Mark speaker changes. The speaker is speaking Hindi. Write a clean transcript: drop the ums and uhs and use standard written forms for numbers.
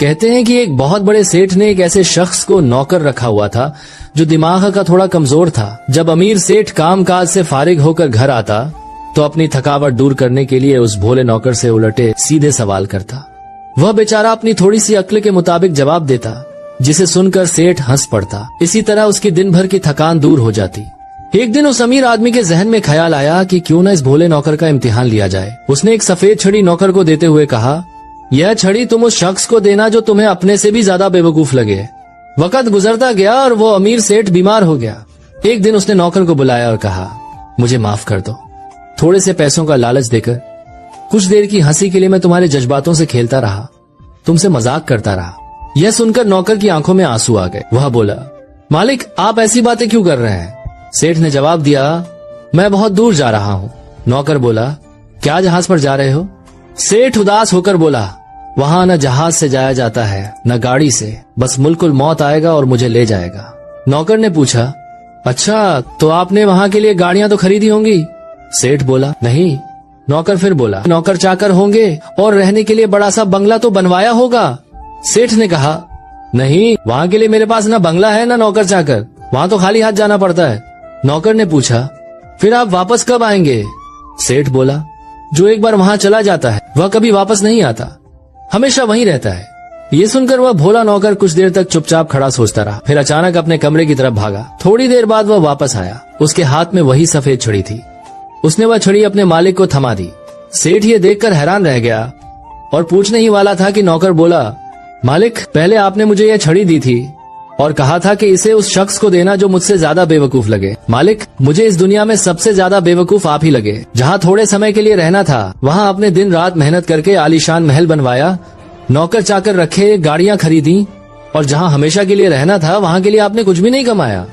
Speaker 1: कहते हैं कि एक बहुत बड़े सेठ ने एक ऐसे शख्स को नौकर रखा हुआ था जो दिमाग का थोड़ा कमजोर था। जब अमीर सेठ काम काज से फारिग होकर घर आता तो अपनी थकावट दूर करने के लिए उस भोले नौकर से उलटे सीधे सवाल करता। वह बेचारा अपनी थोड़ी सी अक्ल के मुताबिक जवाब देता, जिसे सुनकर सेठ हंस पड़ता। इसी तरह उसकी दिन भर की थकान दूर हो जाती। एक दिन उस अमीर आदमी के जहन में ख्याल आया कि क्यों न इस भोले नौकर का इम्तिहान लिया जाए। उसने एक सफेद छड़ी नौकर को देते हुए कहा, यह छड़ी तुम उस शख्स को देना जो तुम्हें अपने से भी ज्यादा बेवकूफ लगे। वक्त गुजरता गया और वो अमीर सेठ बीमार हो गया। एक दिन उसने नौकर को बुलाया और कहा, मुझे माफ कर दो। थोड़े से पैसों का लालच देकर कुछ देर की हंसी के लिए मैं तुम्हारे जज्बातों से खेलता रहा, तुमसे मजाक करता रहा। यह सुनकर नौकर की आंखों में आंसू आ गए। वह बोला, मालिक आप ऐसी बातें क्यों कर रहे हैं? सेठ ने जवाब दिया, मैं बहुत दूर जा रहा हूँ। नौकर बोला, क्या जहाज पर जा रहे हो? सेठ उदास होकर बोला, वहाँ न जहाज से जाया जाता है न गाड़ी से, बस मुल्कुल मौत आएगा और मुझे ले जाएगा। नौकर ने पूछा, अच्छा तो आपने वहाँ के लिए गाड़ियां तो खरीदी होंगी? सेठ बोला, नहीं। नौकर फिर बोला, नौकर चाकर होंगे और रहने के लिए बड़ा सा बंगला तो बनवाया होगा? सेठ ने कहा, नहीं, वहाँ के लिए मेरे पास न बंगला है न नौकर चाकर, वहाँ तो खाली हाथ जाना पड़ता है। नौकर ने पूछा, फिर आप वापस कब आएंगे? सेठ बोला, जो एक बार वहाँ चला जाता है वह कभी वापस नहीं आता, हमेशा वहीं रहता है। ये सुनकर वह भोला नौकर कुछ देर तक चुपचाप खड़ा सोचता रहा, फिर अचानक अपने कमरे की तरफ भागा। थोड़ी देर बाद वह वापस आया। उसके हाथ में वही सफेद छड़ी थी। उसने वह छड़ी अपने मालिक को थमा दी। सेठ ये देखकर हैरान रह गया और पूछने ही वाला था कि नौकर बोला, मालिक पहले आपने मुझे यह छड़ी दी थी और कहा था कि इसे उस शख्स को देना जो मुझसे ज्यादा बेवकूफ लगे। मालिक मुझे इस दुनिया में सबसे ज्यादा बेवकूफ आप ही लगे। जहाँ थोड़े समय के लिए रहना था वहाँ आपने दिन रात मेहनत करके आलीशान महल बनवाया, नौकर चाकर रखे, गाड़ियाँ खरीदी, और जहाँ हमेशा के लिए रहना था वहाँ के लिए आपने कुछ भी नहीं कमाया।